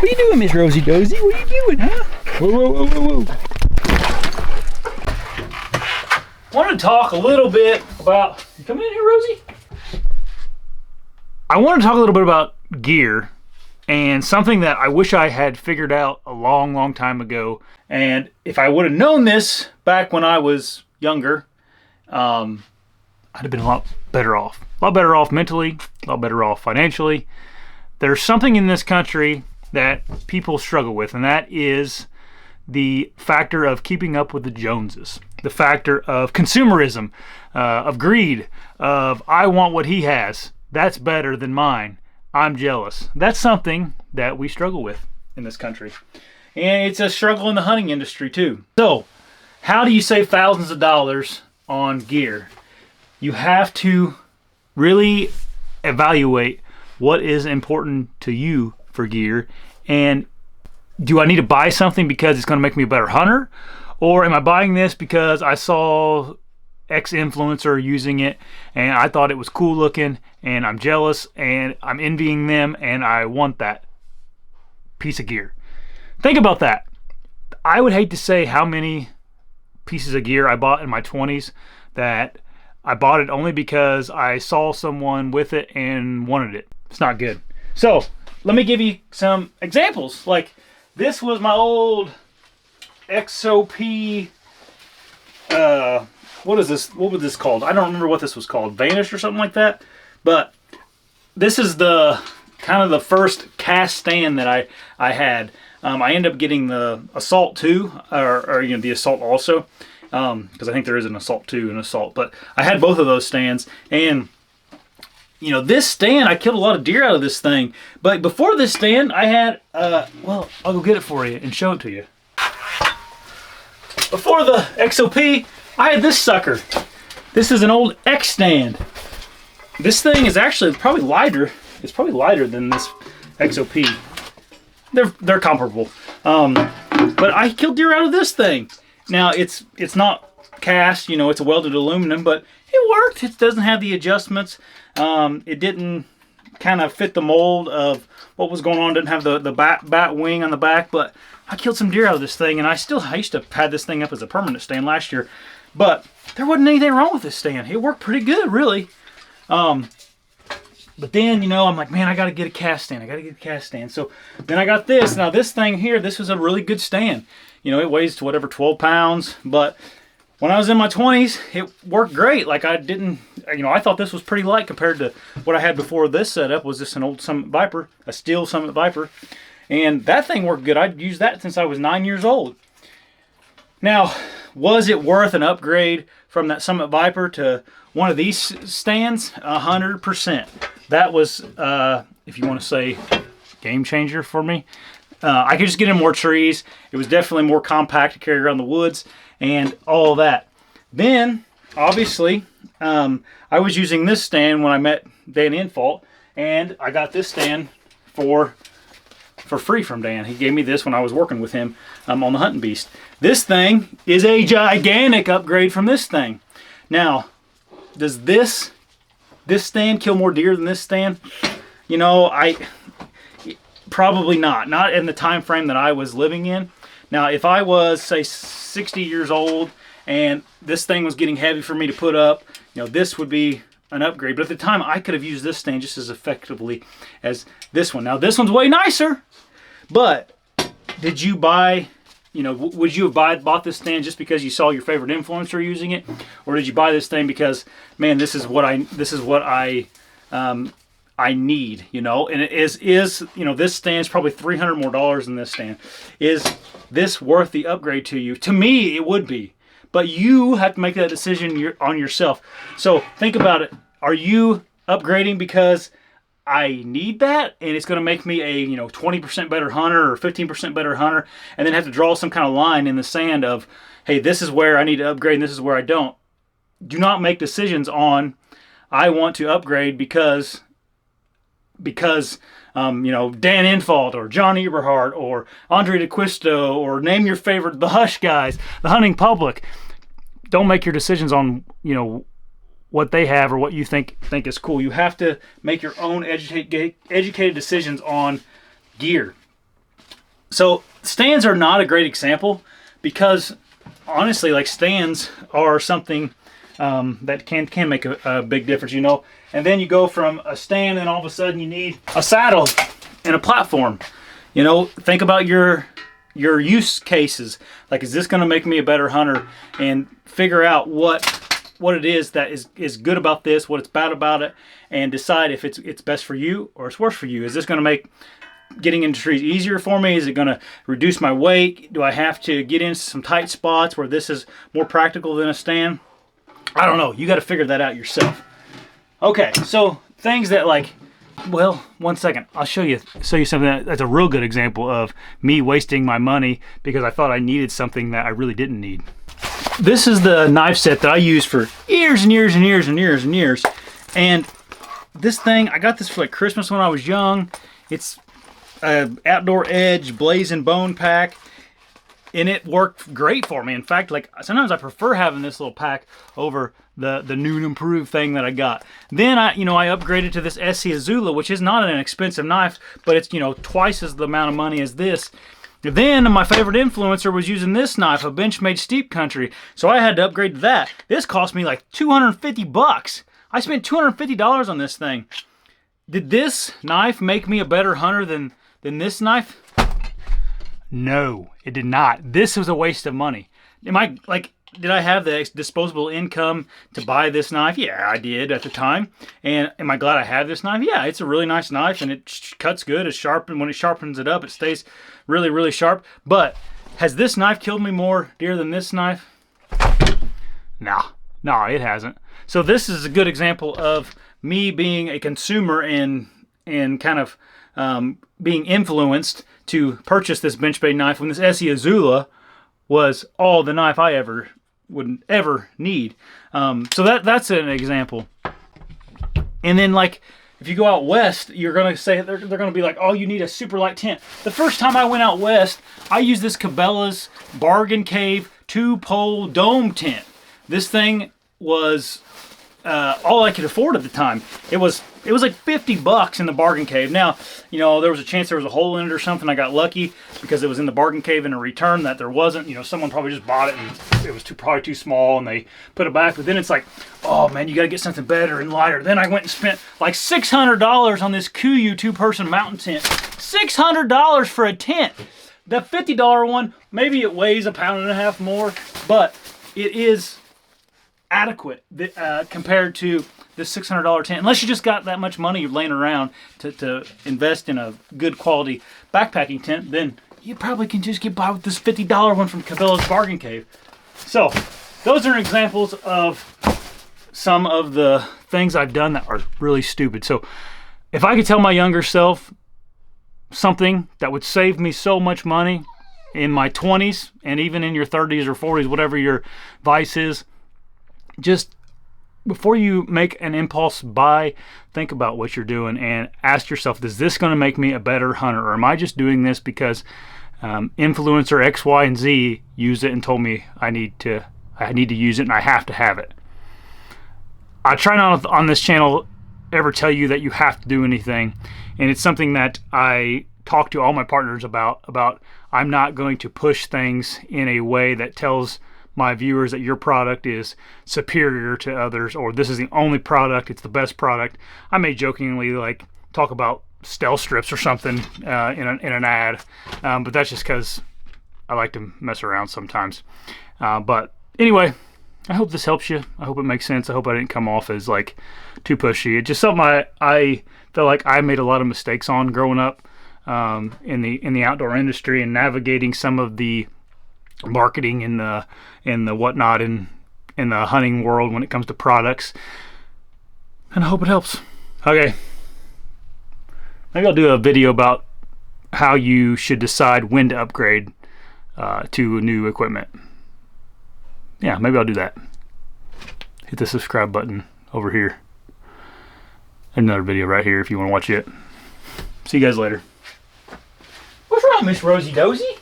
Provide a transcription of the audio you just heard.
What are you doing, Miss Rosie Dozy? What are you doing, huh? Whoa, whoa, whoa, whoa, whoa. I want to talk a little bit about... You coming in here, Rosie? I want to talk a little bit about gear and something that I wish I had figured out a long, long time ago. And if I would have known this back when I was younger, I'd have been a lot better off. A lot better off mentally, a lot better off financially. There's something in this country that people struggle with, and that is the factor of keeping up with the Joneses. The factor of consumerism, of greed, of I want what he has. That's better than mine. I'm jealous. That's something that we struggle with in this country. And it's a struggle in the hunting industry too. So, how do you save thousands of dollars on gear? You have to really evaluate what is important to you for gear, and do I need to buy something because it's going to make me a better hunter, or am I buying this because I saw X influencer using it and I thought it was cool looking and I'm jealous and I'm envying them and I want that piece of gear? Think about that. I would hate to say how many pieces of gear I bought in my 20s that I bought it only because I saw someone with it and wanted it. It's not good. So let me give you some examples. Like, this was my old XOP, what is this? What was this called? I don't remember what this was called. Vanish or something like that. But this is the kind of the first cast stand that I had. I ended up getting the Assault 2, or you know, the Assault also. Because I think there is an Assault 2 and Assault, but I had both of those stands, and you know, this stand, I killed a lot of deer out of this thing. But before this stand, I had well, I'll go get it for you and show it to you. Before the XOP, I had this sucker. This is an old X stand. This thing is actually probably lighter. It's probably lighter than this XOP. They're comparable. But I killed deer out of this thing. Now, it's not cast, you know, it's a welded aluminum, but it worked. It doesn't have the adjustments. It didn't kind of fit the mold of what was going on. Didn't have the bat wing on the back, but I killed some deer out of this thing, and I used to have this thing up as a permanent stand last year, but there wasn't anything wrong with this stand. It worked pretty good, really. But then, you know, I'm like, man, I got to get a cast stand. So then I got this. Now, this thing here, this was a really good stand. You know, it weighs to whatever, 12 pounds. But when I was in my 20s, it worked great. Like, I didn't, you know, I thought this was pretty light compared to what I had before this setup. Was this an old Summit Viper, a steel Summit Viper. And that thing worked good. I'd used that since I was 9 years old. Now, was it worth an upgrade from that Summit Viper to one of these stands? 100%. That was, if you want to say, game changer for me. I could just get in more trees. It was definitely more compact to carry around the woods and all that. Then, obviously, I was using this stand when I met Dan Infault, and I got this stand for free from Dan. He gave me this when I was working with him on the Hunting Beast. This thing is a gigantic upgrade from this thing. Now, does this stand kill more deer than this stand? You know, probably not. Not in the time frame that I was living in. Now, if I was, say, 60 years old and this thing was getting heavy for me to put up, you know, this would be an upgrade. But at the time, I could have used this stand just as effectively as this one. Now, this one's way nicer, but did you buy, you know, would you have bought this stand just because you saw your favorite influencer using it? Or did you buy this thing because, man, this is what I need, you know? And it is, you know, this stand's probably $300 more than this stand. Is this worth the upgrade to you? To me, it would be. But you have to make that decision on yourself. So think about it. Are you upgrading because I need that and it's going to make me a, you know, 20% better hunter or 15% better hunter, and then have to draw some kind of line in the sand of, hey, this is where I need to upgrade and this is where I don't? Do not make decisions on, I want to upgrade because you know, Dan Infault or John Eberhart or Andre DeQuisto, or name your favorite, the Hush guys, the hunting public. Don't make your decisions on, you know, what they have or what you think is cool. You have to make your own educated decisions on gear. So stands are not a great example because honestly, like stands are something that can make a big difference, you know. And then you go from a stand and all of a sudden you need a saddle and a platform. You know, think about your use cases. Like, is this going to make me a better hunter? And figure out what it is that is good about this, what it's bad about it, and decide if it's best for you or it's worse for you. Is this going to make getting into trees easier for me? Is it going to reduce my weight? Do I have to get into some tight spots where this is more practical than a stand? I don't know. You got to figure that out yourself. Okay, so things that, like, well, one second. I'll show you something that's a real good example of me wasting my money because I thought I needed something that I really didn't need. This is the knife set that I used for years and years and years and years and years. And this thing, I got this for like Christmas when I was young. It's an Outdoor Edge Blazing Bone pack. And it worked great for me. In fact, like sometimes I prefer having this little pack over the new and improved thing that I got. Then I upgraded to this ASIO, which is not an expensive knife, but it's, twice as the amount of money as this. Then my favorite influencer was using this knife, a Benchmade Steep Country, so I had to upgrade to that. This cost me like $250. I spent $250 on this thing. Did this knife make me a better hunter than this knife? No, it did not. This was a waste of money. Did I have the disposable income to buy this knife? Yeah, I did at the time. And am I glad I have this knife? Yeah, it's a really nice knife and it cuts good. It's sharp, and when it sharpens it up, it stays really, really sharp. But has this knife killed me more deer than this knife? No, it hasn't. So this is a good example of me being a consumer and kind of being influenced to purchase this Benchmade knife when this ASIO was all the knife I would ever need. So that's an example. And then, like, if you go out west, you're gonna say they're gonna be like, oh, you need a super light tent. The first time I went out west, I used this Cabela's Bargain Cave 2-pole dome tent. This thing was all I could afford at the time. It was like $50 in the Bargain Cave. Now, there was a chance there was a hole in it or something. I got lucky because it was in the Bargain Cave in a return that there wasn't. Someone probably just bought it and it was probably too small and they put it back. But then it's like, oh man, you got to get something better and lighter. Then I went and spent like $600 on this Kuiu 2-person mountain tent. $600 for a tent. The $50 one, maybe it weighs 1.5 pounds more, but it is adequate compared to this $600 tent. Unless you just got that much money laying around to invest in a good quality backpacking tent, then you probably can just get by with this $50 one from Cabela's Bargain Cave. So those are examples of some of the things I've done that are really stupid. So if I could tell my younger self something that would save me so much money in my 20s and even in your 30s or 40s, whatever your vice is, just before you make an impulse buy, think about what you're doing and ask yourself, is this going to make me a better hunter, or am I just doing this because influencer X, Y, and Z used it and told me I need to use it and I have to have it? I try not on this channel ever tell you that you have to do anything, and it's something that I talk to all my partners about. I'm not going to push things in a way that tells my viewers that your product is superior to others, or this is the only product, it's the best product. I may jokingly talk about stealth strips or something in an ad, but that's just because I like to mess around sometimes. But anyway, I hope this helps you. I hope it makes sense. I hope I didn't come off as too pushy. It's just something I feel like I made a lot of mistakes on growing up in the outdoor industry and navigating some of the marketing in the whatnot in the hunting world when it comes to products, and I hope it helps. Okay, maybe I'll do a video about how you should decide when to upgrade to new equipment. Yeah, maybe I'll do that. Hit the subscribe button over here. Another video right here if you want to watch it. See you guys later. What's wrong, Miss Rosie Dozy?